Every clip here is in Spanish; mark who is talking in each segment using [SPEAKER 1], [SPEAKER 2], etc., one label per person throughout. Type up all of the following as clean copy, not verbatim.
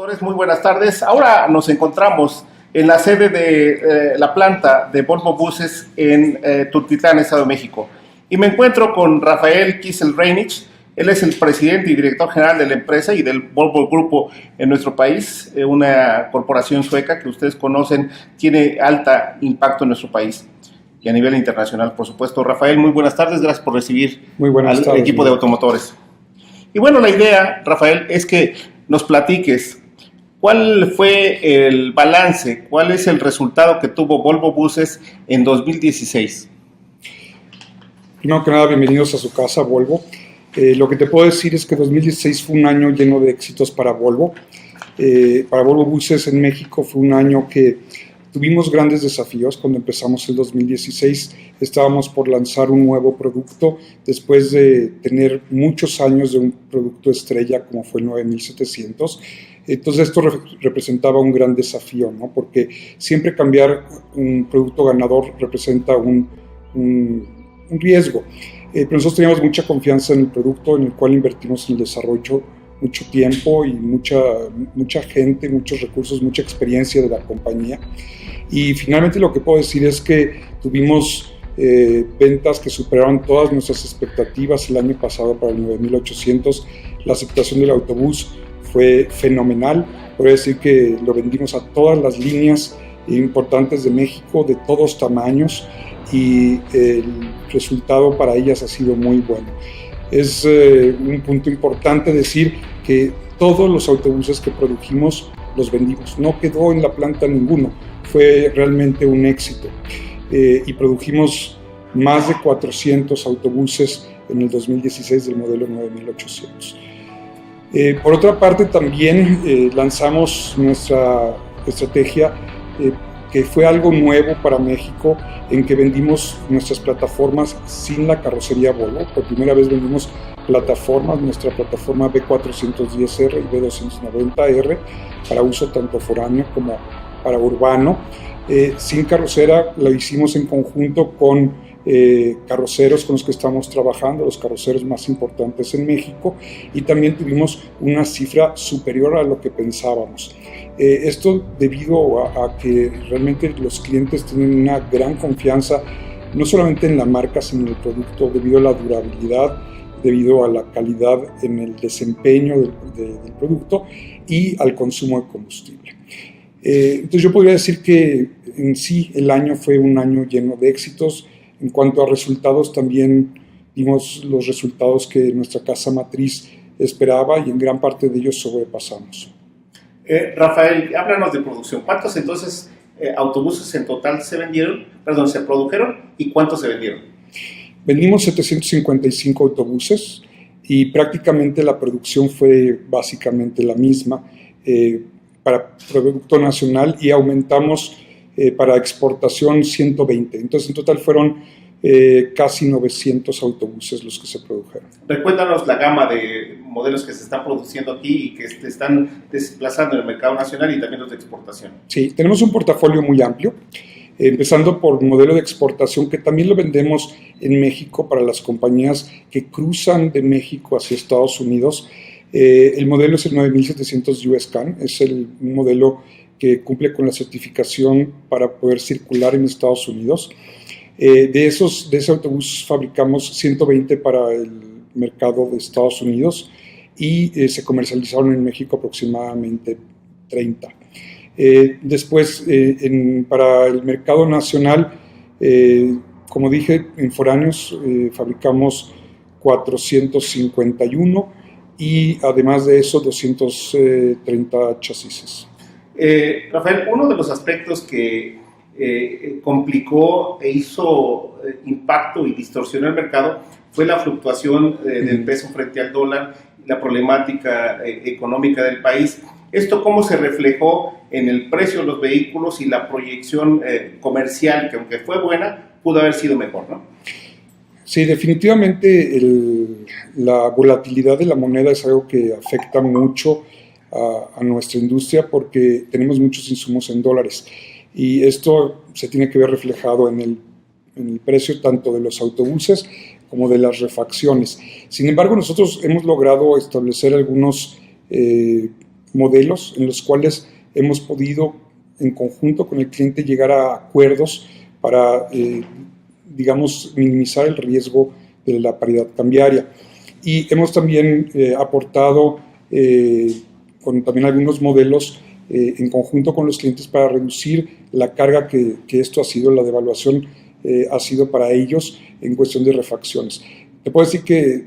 [SPEAKER 1] Automotores, muy buenas tardes. Ahora nos encontramos en la sede de la planta de Volvo Buses en Tultitlán, Estado de México. Y me encuentro con Rafael Kissel-Reinich. Él es el presidente y director general de la empresa y del Volvo Grupo en nuestro país, una corporación sueca que ustedes conocen, tiene alta impacto en nuestro país y a nivel internacional, por supuesto. Rafael, muy buenas tardes, gracias por recibir al equipo de Automotores. Y bueno, la idea, Rafael, es que nos platiques cuál fue el balance, cuál es el resultado que tuvo Volvo Buses en 2016.
[SPEAKER 2] Primero que nada, bienvenidos a su casa, Volvo. Lo que te puedo decir es que 2016 fue un año lleno de éxitos para Volvo. Para Volvo Buses en México fue un año que tuvimos grandes desafíos. Cuando empezamos el 2016 estábamos por lanzar un nuevo producto después de tener muchos años de un producto estrella como fue el 9700. Entonces esto representaba un gran desafío, ¿no? Porque siempre cambiar un producto ganador representa un riesgo. Pero nosotros teníamos mucha confianza en el producto, en el cual invertimos en el desarrollo mucho tiempo y mucha gente, muchos recursos, mucha experiencia de la compañía. Y finalmente lo que puedo decir es que tuvimos ventas que superaron todas nuestras expectativas el año pasado para el 9800. La aceptación del autobús fue fenomenal. Podría decir que lo vendimos a todas las líneas importantes de México, de todos tamaños, y el resultado para ellas ha sido muy bueno. Es un punto importante decir que todos los autobuses que produjimos los vendimos, no quedó en la planta ninguno, fue realmente un éxito. Y produjimos más de 400 autobuses en el 2016 del modelo 9800. Por otra parte, también lanzamos nuestra estrategia que fue algo nuevo para México, en que vendimos nuestras plataformas sin la carrocería Volvo. Por primera vez vendimos plataformas, nuestra plataforma B410R y B290R para uso tanto foráneo como para urbano. Sin carrocera lo hicimos en conjunto con carroceros con los que estamos trabajando, los carroceros más importantes en México, y también tuvimos una cifra superior a lo que pensábamos. Esto debido a que realmente los clientes tienen una gran confianza, no solamente en la marca, sino en el producto, debido a la durabilidad, debido a la calidad en el desempeño del producto y al consumo de combustible. Entonces yo podría decir que en sí el año fue un año lleno de éxitos. En cuanto a resultados, también vimos los resultados que nuestra casa matriz esperaba y en gran parte de ellos sobrepasamos.
[SPEAKER 1] Rafael, háblanos de producción. ¿Cuántos entonces autobuses en total se produjeron y cuántos se vendieron?
[SPEAKER 2] Vendimos 755 autobuses y prácticamente la producción fue básicamente la misma para producto nacional, y aumentamos para exportación 120. Entonces en total fueron casi 900 autobuses los que se produjeron.
[SPEAKER 1] Recuérdanos la gama de modelos que se están produciendo aquí y que se están desplazando en el mercado nacional y también los de exportación.
[SPEAKER 2] Sí, tenemos un portafolio muy amplio, empezando por modelo de exportación que también lo vendemos en México para las compañías que cruzan de México hacia Estados Unidos. El modelo es el 9700 US-CAN, es un modelo que cumple con la certificación para poder circular en Estados Unidos. De ese autobús fabricamos 120 para el mercado de Estados Unidos y se comercializaron en México aproximadamente 30. Después, para el mercado nacional, como dije, en foráneos fabricamos 451 y además de eso 230 chasis.
[SPEAKER 1] Rafael, uno de los aspectos que complicó e hizo impacto y distorsionó el mercado fue la fluctuación del peso frente al dólar, la problemática económica del país. ¿Esto cómo se reflejó en el precio de los vehículos y la proyección comercial, que aunque fue buena, pudo haber sido mejor, ¿no?
[SPEAKER 2] Sí, definitivamente la volatilidad de la moneda es algo que afecta mucho a nuestra industria porque tenemos muchos insumos en dólares. Y esto se tiene que ver reflejado en el precio tanto de los autobuses como de las refacciones. Sin embargo, nosotros hemos logrado establecer algunos modelos en los cuales hemos podido, en conjunto con el cliente, llegar a acuerdos para, digamos, minimizar el riesgo de la paridad cambiaria. Y hemos también aportado con también algunos modelos en conjunto con los clientes para reducir la carga que esto ha sido, la devaluación ha sido para ellos en cuestión de refacciones. Te puedo decir que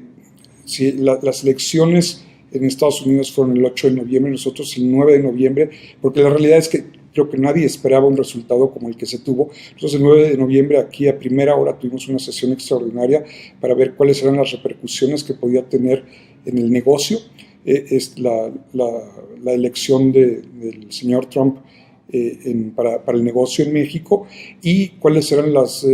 [SPEAKER 2] si las elecciones en Estados Unidos fueron el 8 de noviembre, nosotros el 9 de noviembre, porque la realidad es que creo que nadie esperaba un resultado como el que se tuvo. Entonces el 9 de noviembre aquí a primera hora tuvimos una sesión extraordinaria para ver cuáles eran las repercusiones que podía tener en el negocio es la elección del señor Trump para el negocio en México y cuáles eran las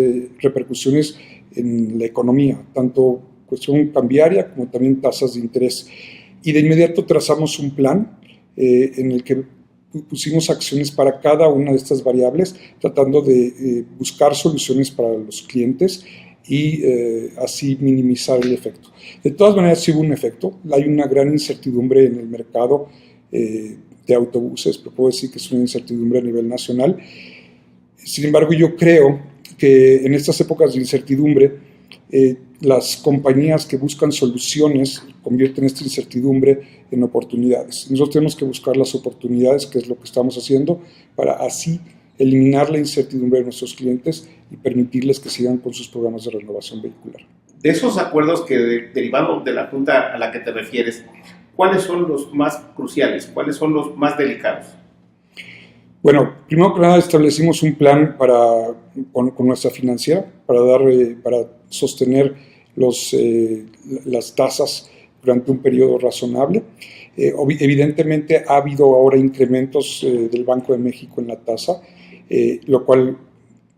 [SPEAKER 2] repercusiones en la economía, tanto cuestión cambiaria como también tasas de interés. Y de inmediato trazamos un plan en el que pusimos acciones para cada una de estas variables, tratando de buscar soluciones para los clientes y así minimizar el efecto. De todas maneras, sí hubo un efecto. Hay una gran incertidumbre en el mercado de autobuses, pero puedo decir que es una incertidumbre a nivel nacional. Sin embargo, yo creo que en estas épocas de incertidumbre, las compañías que buscan soluciones convierten esta incertidumbre en oportunidades. Nosotros tenemos que buscar las oportunidades, que es lo que estamos haciendo, para así eliminar la incertidumbre de nuestros clientes y permitirles que sigan con sus programas de renovación vehicular.
[SPEAKER 1] De esos acuerdos que derivaron de la Junta a la que te refieres, ¿cuáles son los más cruciales? ¿Cuáles son los más delicados?
[SPEAKER 2] Bueno, primero que nada establecimos un plan con nuestra financiera para sostener las tasas durante un periodo razonable. Evidentemente ha habido ahora incrementos del Banco de México en la tasa, lo cual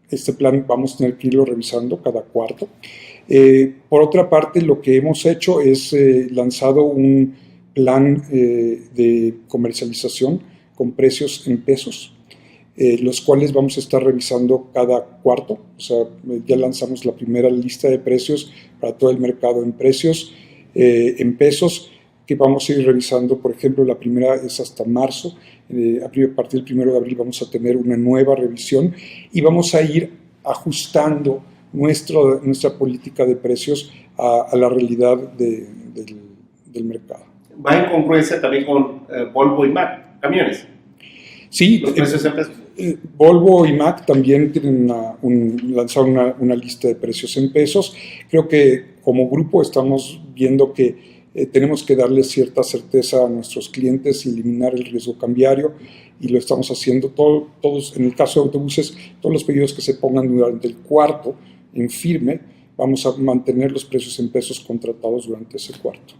[SPEAKER 2] este plan vamos a tener que irlo revisando cada cuarto. Por otra parte, lo que hemos hecho es lanzado un plan de comercialización con precios en pesos, los cuales vamos a estar revisando cada cuarto. O sea, ya lanzamos la primera lista de precios para todo el mercado en precios en pesos, que vamos a ir revisando. Por ejemplo, la primera es hasta marzo. A partir del 1 de abril vamos a tener una nueva revisión y vamos a ir ajustando nuestra política de precios a la realidad del mercado.
[SPEAKER 1] ¿Va en congruencia también con Volvo y Mack, camiones?
[SPEAKER 2] Sí,
[SPEAKER 1] los precios en pesos.
[SPEAKER 2] Volvo y Mack también tienen lanzaron una lista de precios en pesos. Creo que como grupo estamos viendo que tenemos que darle cierta certeza a nuestros clientes y eliminar el riesgo cambiario, y lo estamos haciendo todos. En el caso de autobuses, todos los pedidos que se pongan durante el cuarto en firme, vamos a mantener los precios en pesos contratados durante ese cuarto.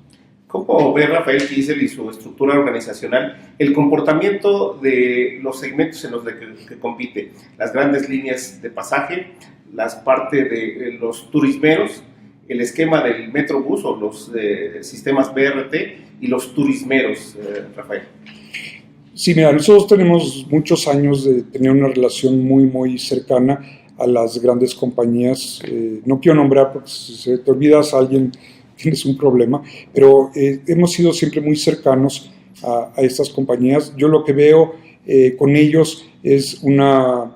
[SPEAKER 1] ¿Cómo ve Rafael Kiesel y su estructura organizacional el comportamiento de los segmentos en los que compite? Las grandes líneas de pasaje, las partes de los turismeros, el esquema del Metrobús o los sistemas BRT y los turismeros, Rafael.
[SPEAKER 2] Sí, mira, nosotros tenemos muchos años de tener una relación muy, muy cercana a las grandes compañías. No quiero nombrar porque si se te olvidas a alguien tienes un problema, pero hemos sido siempre muy cercanos a estas compañías. Yo lo que veo con ellos es una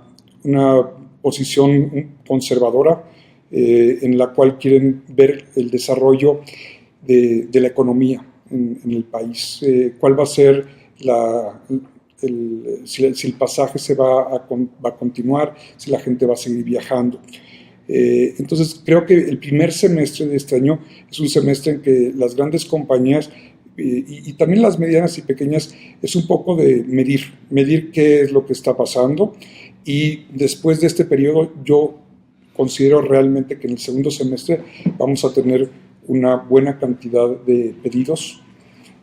[SPEAKER 2] posición conservadora, en la cual quieren ver el desarrollo de la economía en el país. ¿Cuál va a ser si el pasaje va a continuar, si la gente va a seguir viajando? Entonces creo que el primer semestre de este año es un semestre en que las grandes compañías y también las medianas y pequeñas es un poco de medir qué es lo que está pasando, y después de este periodo yo considero realmente que en el segundo semestre vamos a tener una buena cantidad de pedidos,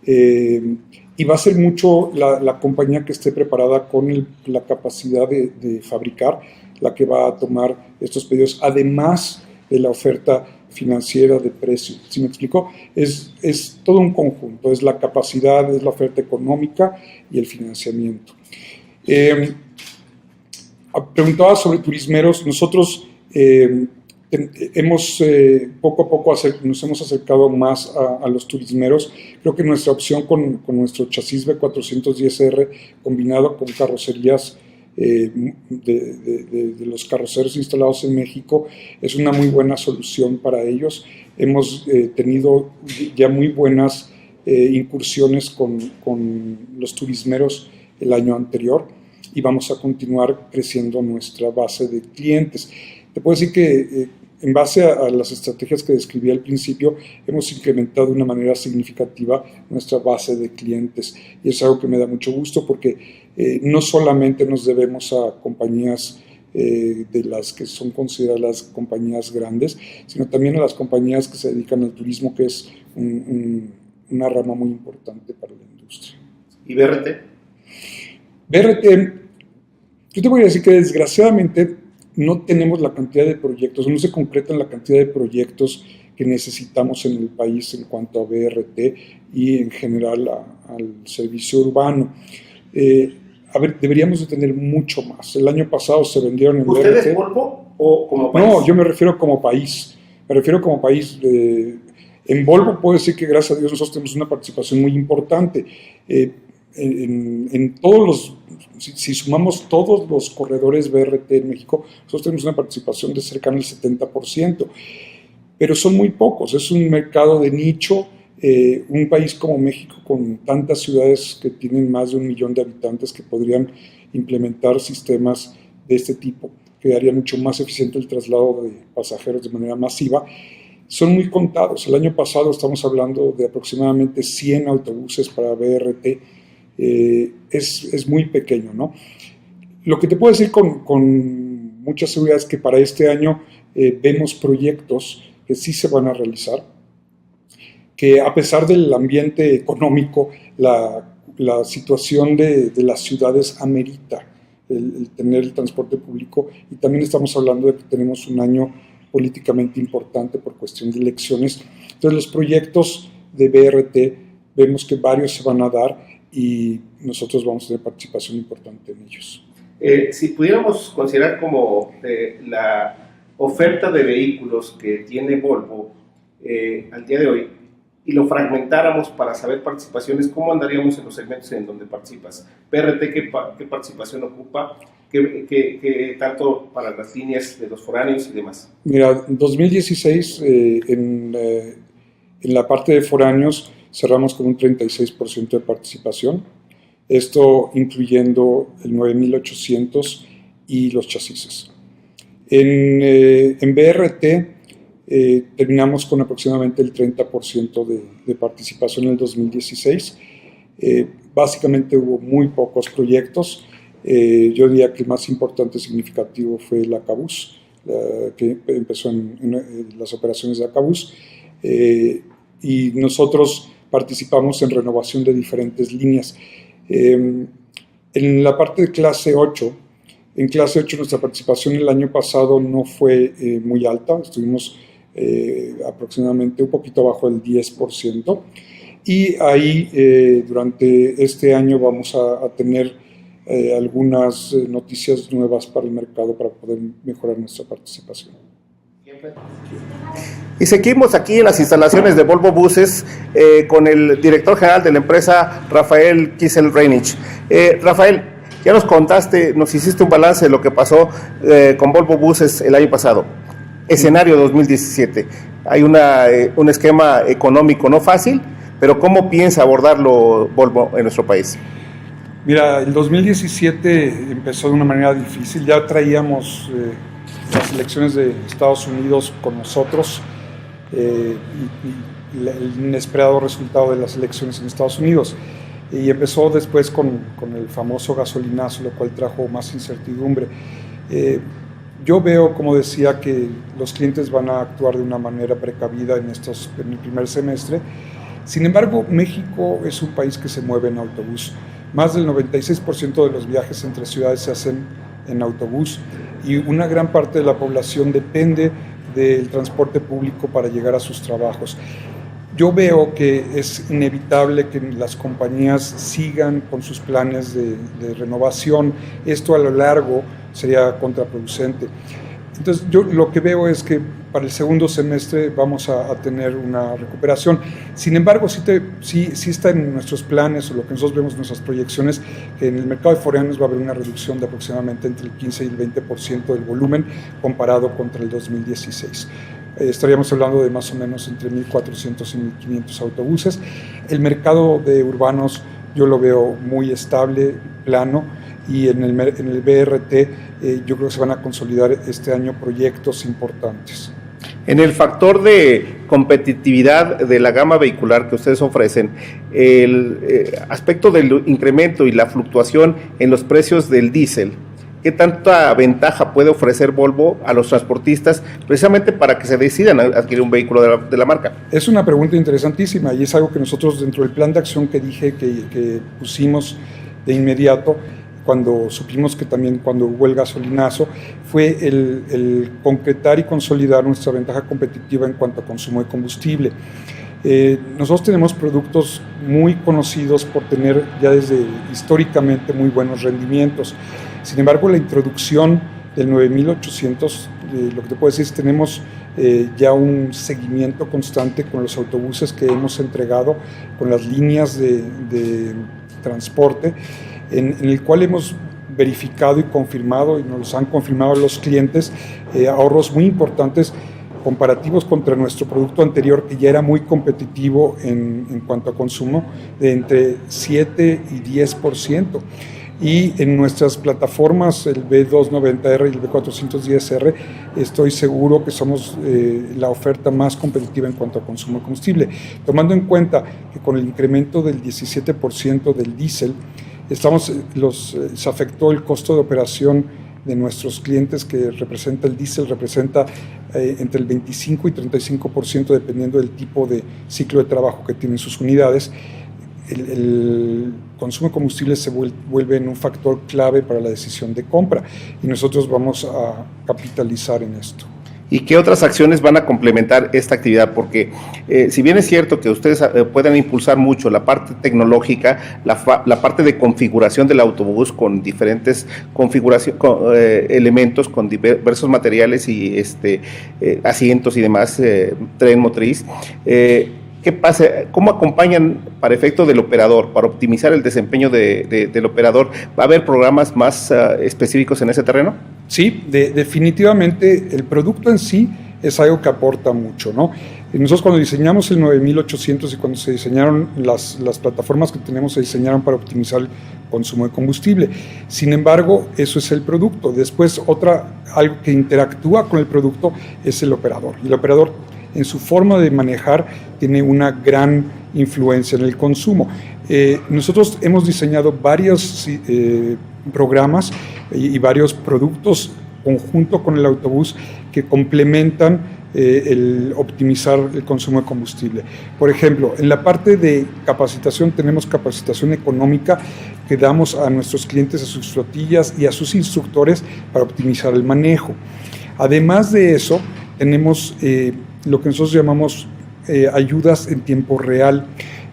[SPEAKER 2] y va a ser mucho la compañía que esté preparada con la capacidad de fabricar la que va a tomar estos pedidos, además de la oferta financiera de precio. ¿Sí me explico? Es todo un conjunto, es la capacidad, es la oferta económica y el financiamiento. Preguntaba sobre turismeros. Nosotros hemos poco a poco nos hemos acercado más a los turismeros. Creo que nuestra opción con nuestro chasis B410R combinado con carrocerías de los carroceros instalados en México es una muy buena solución para ellos. Hemos tenido ya muy buenas incursiones con los turismeros el año anterior y vamos a continuar creciendo nuestra base de clientes. Te puedo decir que en base a las estrategias que describí al principio, hemos incrementado de una manera significativa nuestra base de clientes y es algo que me da mucho gusto porque no solamente nos debemos a compañías de las que son consideradas las compañías grandes, sino también a las compañías que se dedican al turismo, que es una rama muy importante para la industria.
[SPEAKER 1] ¿Y BRT?
[SPEAKER 2] BRT, yo te voy a decir que desgraciadamente no tenemos la cantidad de proyectos, no se concretan la cantidad de proyectos que necesitamos en el país en cuanto a BRT y en general al servicio urbano. Deberíamos de tener mucho más. El año pasado se vendieron en BRT.
[SPEAKER 1] ¿Ustedes Volvo o como país?
[SPEAKER 2] No, yo me refiero como país. En Volvo puedo decir que gracias a Dios nosotros tenemos una participación muy importante. En todos los, si sumamos todos los corredores BRT en México, nosotros tenemos una participación de cercana al 70%, pero son muy pocos, es un mercado de nicho. Un país como México, con tantas ciudades que tienen más de 1 millón de habitantes que podrían implementar sistemas de este tipo, que haría mucho más eficiente el traslado de pasajeros de manera masiva, son muy contados. El año pasado estamos hablando de aproximadamente 100 autobuses para BRT. Es muy pequeño, ¿no? Lo que te puedo decir con mucha seguridad es que para este año vemos proyectos que sí se van a realizar, que a pesar del ambiente económico, la situación de las ciudades amerita el tener el transporte público, y también estamos hablando de que tenemos un año políticamente importante por cuestión de elecciones. Entonces los proyectos de BRT vemos que varios se van a dar y nosotros vamos a tener participación importante en ellos.
[SPEAKER 1] Si pudiéramos considerar como la oferta de vehículos que tiene Volvo al día de hoy y lo fragmentáramos para saber participaciones, ¿cómo andaríamos en los segmentos en donde participas? BRT, ¿qué participación ocupa? ¿Qué tanto para las líneas de los foráneos y demás?
[SPEAKER 2] Mira, en 2016 en la parte de foráneos cerramos con un 36% de participación, esto incluyendo el 9800 y los chasis. En BRT terminamos con aproximadamente el 30% de participación en el 2016. Básicamente hubo muy pocos proyectos. Yo diría que el más importante y significativo fue el Acabús, que empezó en las operaciones de Acabús. Y nosotros participamos en renovación de diferentes líneas. En la parte de clase 8, en clase 8 nuestra participación el año pasado no fue muy alta, estuvimos aproximadamente un poquito abajo del 10%, y ahí durante este año vamos a tener algunas noticias nuevas para el mercado para poder mejorar nuestra participación.
[SPEAKER 1] Y seguimos aquí en las instalaciones de Volvo Buses con el director general de la empresa, Rafael Kissel-Reinich. Rafael, ya nos contaste, nos hiciste un balance de lo que pasó con Volvo Buses el año pasado. Escenario 2017. Hay un esquema económico no fácil, pero ¿cómo piensa abordarlo Volvo en nuestro país?
[SPEAKER 2] Mira, el 2017 empezó de una manera difícil. Ya traíamos las elecciones de Estados Unidos con nosotros y el inesperado resultado de las elecciones en Estados Unidos. Y empezó después con el famoso gasolinazo, lo cual trajo más incertidumbre. Yo veo, como decía, que los clientes van a actuar de una manera precavida en el primer semestre. Sin embargo, México es un país que se mueve en autobús. Más del 96% de los viajes entre ciudades se hacen en autobús y una gran parte de la población depende del transporte público para llegar a sus trabajos. Yo veo que es inevitable que las compañías sigan con sus planes de renovación. Esto a lo largo sería contraproducente. Entonces, yo lo que veo es que para el segundo semestre vamos a tener una recuperación. Sin embargo, sí está en nuestros planes, o lo que nosotros vemos en nuestras proyecciones, que en el mercado de foráneos va a haber una reducción de aproximadamente entre el 15 y el 20% del volumen comparado contra el 2016. Estaríamos hablando de más o menos entre 1.400 y 1.500 autobuses. El mercado de urbanos yo lo veo muy estable, plano, y en el BRT yo creo que se van a consolidar este año proyectos importantes.
[SPEAKER 1] En el factor de competitividad de la gama vehicular que ustedes ofrecen, el aspecto del incremento y la fluctuación en los precios del diésel, ¿qué tanta ventaja puede ofrecer Volvo a los transportistas precisamente para que se decidan a adquirir un vehículo de la marca?
[SPEAKER 2] Es una pregunta interesantísima y es algo que nosotros dentro del plan de acción que dije que pusimos de inmediato, cuando supimos que también cuando hubo el gasolinazo, fue el concretar y consolidar nuestra ventaja competitiva en cuanto a consumo de combustible. Nosotros tenemos productos muy conocidos por tener ya desde históricamente muy buenos rendimientos. Sin embargo, la introducción del 9800, lo que te puedo decir es que tenemos ya un seguimiento constante con los autobuses que hemos entregado, con las líneas de transporte, en el cual hemos verificado y confirmado, y nos los han confirmado los clientes, ahorros muy importantes comparativos contra nuestro producto anterior, que ya era muy competitivo en cuanto a consumo, de entre 7 y 10%. Y en nuestras plataformas, el B290R y el B410R, estoy seguro que somos la oferta más competitiva en cuanto a consumo de combustible. Tomando en cuenta que con el incremento del 17% del diésel, se afectó el costo de operación de nuestros clientes, que representa el diésel, representa entre el 25 y 35% dependiendo del tipo de ciclo de trabajo que tienen sus unidades. El consumo de combustible se vuelve en un factor clave para la decisión de compra y nosotros vamos a capitalizar en esto.
[SPEAKER 1] ¿Y qué otras acciones van a complementar esta actividad? Porque si bien es cierto que ustedes pueden impulsar mucho la parte tecnológica, la parte de configuración del autobús con diferentes elementos, con diversos materiales y asientos y demás, tren motriz, ¿qué pasa? ¿Cómo acompañan para efecto del operador, para optimizar el desempeño del operador? ¿Va a haber programas más específicos en ese terreno?
[SPEAKER 2] Sí, definitivamente el producto en sí es algo que aporta mucho, ¿no? Y nosotros cuando diseñamos el 9800 y cuando se diseñaron las plataformas que tenemos, se diseñaron para optimizar el consumo de combustible. Sin embargo, eso es el producto. Después, algo que interactúa con el producto es el operador. Y el operador, en su forma de manejar, tiene una gran influencia en el consumo. Nosotros hemos diseñado varios programas y varios productos conjunto con el autobús que complementan el optimizar el consumo de combustible. Por ejemplo, en la parte de capacitación tenemos capacitación económica que damos a nuestros clientes, a sus flotillas y a sus instructores para optimizar el manejo. Además de eso, tenemos lo que nosotros llamamos ayudas en tiempo real,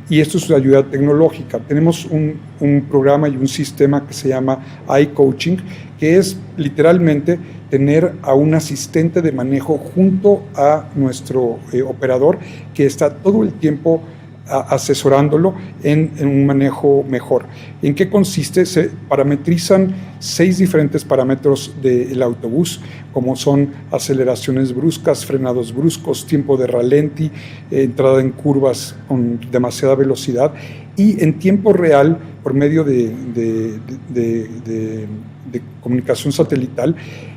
[SPEAKER 2] y esto es ayuda tecnológica. Tenemos un programa y un sistema que se llama iCoaching, que es literalmente tener a un asistente de manejo junto a nuestro operador, que está todo el tiempo asesorándolo en un manejo mejor. ¿En qué consiste? Se parametrizan 6 diferentes parámetros del autobús, como son aceleraciones bruscas, frenados bruscos, tiempo de ralenti, entrada en curvas con demasiada velocidad, y en tiempo real, por medio de comunicación satelital,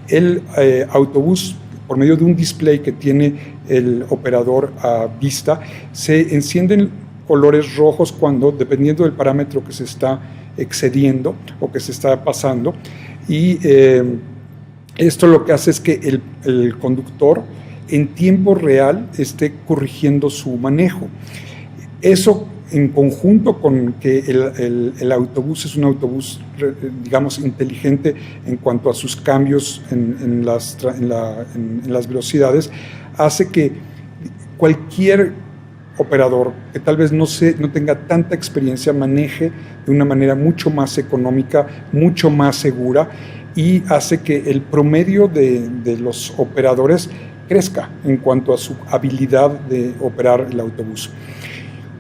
[SPEAKER 2] el autobús, por medio de un display que tiene el operador a vista, se encienden colores rojos cuando, dependiendo del parámetro que se está excediendo o que se está pasando, y esto lo que hace es que el conductor en tiempo real esté corrigiendo su manejo. Eso, en conjunto con que el autobús es un autobús, digamos, inteligente en cuanto a sus cambios en las velocidades, hace que cualquier operador que tal vez no tenga tanta experiencia maneje de una manera mucho más económica, mucho más segura, y hace que el promedio de los operadores crezca en cuanto a su habilidad de operar el autobús.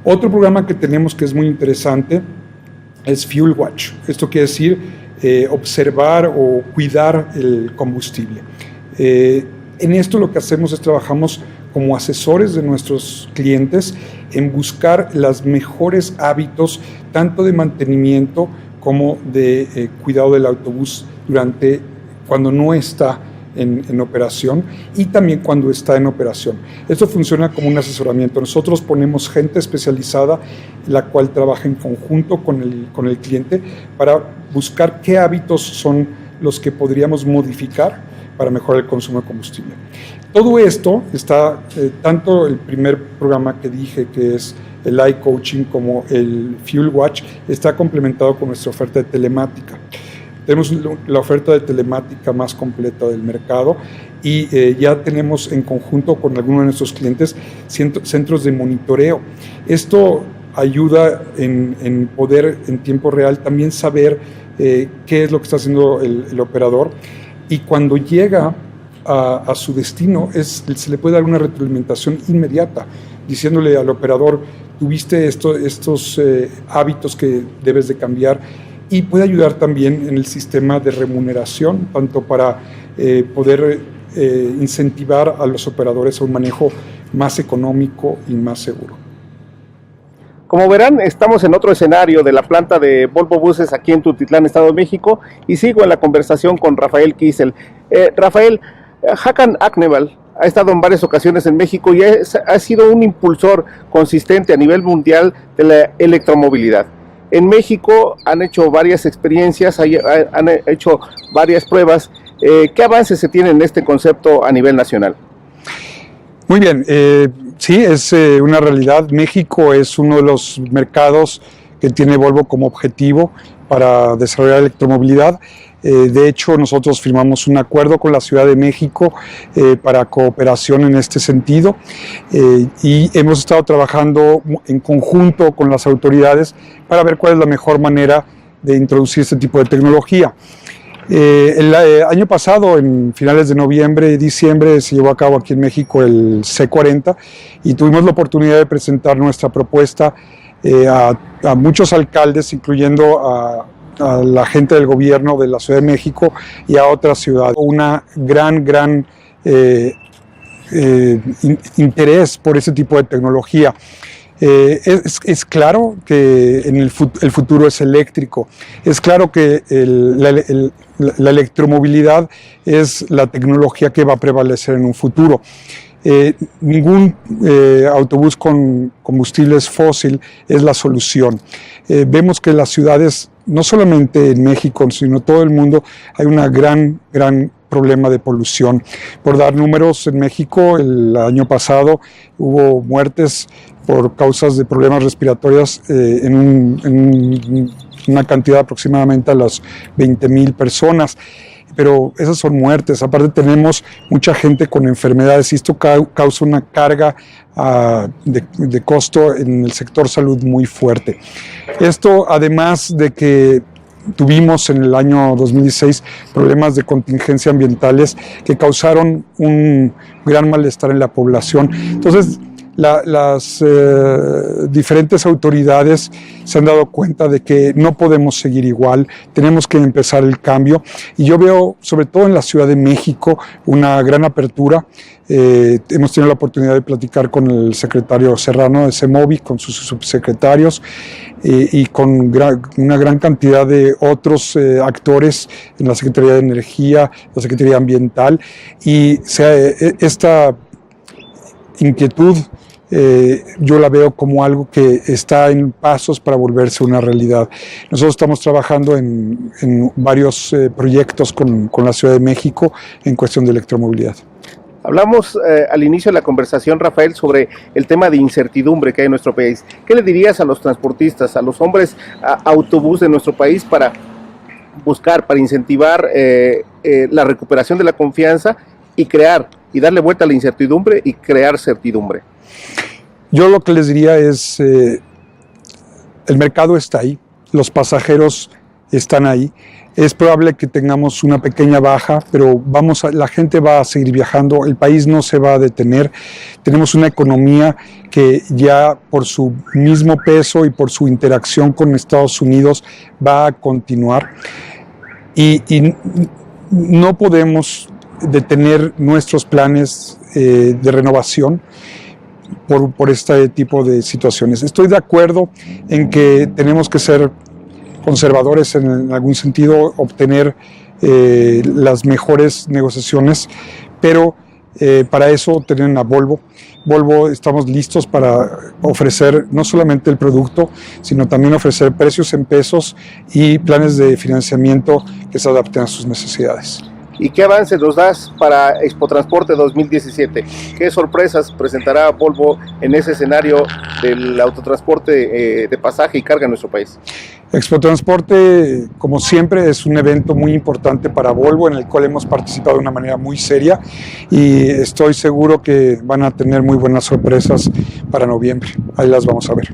[SPEAKER 2] Otro programa que tenemos que es muy interesante es Fuel Watch. Esto quiere decir observar o cuidar el combustible. En esto lo que hacemos es trabajamos como asesores de nuestros clientes en buscar los mejores hábitos, tanto de mantenimiento como de cuidado del autobús cuando no está en operación y también cuando está en operación. Esto funciona como un asesoramiento. Nosotros ponemos gente especializada, la cual trabaja en conjunto con el cliente para buscar qué hábitos son los que podríamos modificar para mejorar el consumo de combustible. Todo esto está, tanto el primer programa que dije, que es el iCoaching, como el Fuel Watch, está complementado con nuestra oferta de telemática. Tenemos la oferta de telemática más completa del mercado y ya tenemos en conjunto con algunos de nuestros clientes centros de monitoreo. Esto ayuda en poder en tiempo real también saber qué es lo que está haciendo el operador, y cuando llega a su destino se le puede dar una retroalimentación inmediata, diciéndole al operador: tuviste estos hábitos que debes de cambiar, y puede ayudar también en el sistema de remuneración, tanto para poder incentivar a los operadores a un manejo más económico y más seguro.
[SPEAKER 1] Como verán, estamos en otro escenario de la planta de Volvo Buses aquí en Tultitlán, Estado de México, y sigo en la conversación con Rafael Kissel. Rafael, Håkan Agnevall ha estado en varias ocasiones en México y ha sido un impulsor consistente a nivel mundial de la electromovilidad. En México han hecho varias experiencias, han hecho varias pruebas. ¿Qué avances se tienen en este concepto a nivel nacional?
[SPEAKER 2] Muy bien, sí, es una realidad. México es uno de los mercados que tiene Volvo como objetivo para desarrollar electromovilidad. De hecho, nosotros firmamos un acuerdo con la Ciudad de México para cooperación en este sentido, y hemos estado trabajando en conjunto con las autoridades para ver cuál es la mejor manera de introducir este tipo de tecnología. El año pasado, en finales de noviembre y diciembre, se llevó a cabo aquí en México el C40 y tuvimos la oportunidad de presentar nuestra propuesta a muchos alcaldes, incluyendo a la gente del gobierno de la Ciudad de México y a otras ciudades. Una gran interés por ese tipo de tecnología. Es claro que el futuro es eléctrico. Es claro que la electromovilidad es la tecnología que va a prevalecer en un futuro. Ningún autobús con combustibles fósil es la solución. Vemos que las ciudades, no solamente en México, sino en todo el mundo, hay una gran problema de polución. Por dar números, en México el año pasado hubo muertes por causas de problemas respiratorios en una cantidad aproximadamente a las 20,000 personas. Pero esas son muertes. Aparte tenemos mucha gente con enfermedades y esto causa una carga de costo en el sector salud muy fuerte. Esto, además de que tuvimos en el año 2016 problemas de contingencia ambientales que causaron un gran malestar en la población. Entonces, las diferentes autoridades se han dado cuenta de que no podemos seguir igual, tenemos que empezar el cambio, y yo veo, sobre todo en la Ciudad de México, una gran apertura. Hemos tenido la oportunidad de platicar con el secretario Serrano de CEMOVI, con sus subsecretarios y con una gran cantidad de otros actores en la Secretaría de Energía, la Secretaría Ambiental, y esta inquietud yo la veo como algo que está en pasos para volverse una realidad. Nosotros estamos trabajando en varios proyectos con la Ciudad de México en cuestión de electromovilidad.
[SPEAKER 1] Hablamos al inicio de la conversación, Rafael, sobre el tema de incertidumbre que hay en nuestro país. ¿Qué le dirías a los transportistas, a los hombres autobús de nuestro país para buscar, para incentivar la recuperación de la confianza y crear, y darle vuelta a la incertidumbre y crear certidumbre?
[SPEAKER 2] Yo lo que les diría es, el mercado está ahí, los pasajeros están ahí, Es probable que tengamos una pequeña baja, pero la gente va a seguir viajando, el país no se va a detener. Tenemos una economía que ya por su mismo peso y por su interacción con Estados Unidos va a continuar. Y no podemos detener nuestros planes de renovación por este tipo de situaciones. Estoy de acuerdo en que tenemos que ser conservadores en algún sentido, obtener las mejores negociaciones, pero para eso tienen a Volvo. Volvo estamos listos para ofrecer no solamente el producto, sino también ofrecer precios en pesos y planes de financiamiento que se adapten a sus necesidades.
[SPEAKER 1] ¿Y qué avances nos das para Expo Transporte 2017? ¿Qué sorpresas presentará Volvo en ese escenario del autotransporte de pasaje y carga en nuestro país?
[SPEAKER 2] Expo Transporte, como siempre, es un evento muy importante para Volvo, en el cual hemos participado de una manera muy seria y estoy seguro que van a tener muy buenas sorpresas para noviembre. Ahí las vamos a ver.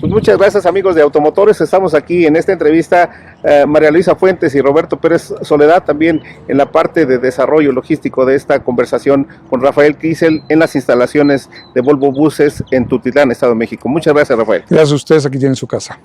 [SPEAKER 1] Pues muchas gracias, amigos de Automotores. Estamos aquí en esta entrevista, María Luisa Fuentes y Roberto Pérez Soledad, también en la parte de desarrollo logístico de esta conversación con Rafael Kiesel en las instalaciones de Volvo Buses en Tultitlán, Estado de México. Muchas gracias, Rafael.
[SPEAKER 2] Gracias a ustedes, aquí tienen su casa.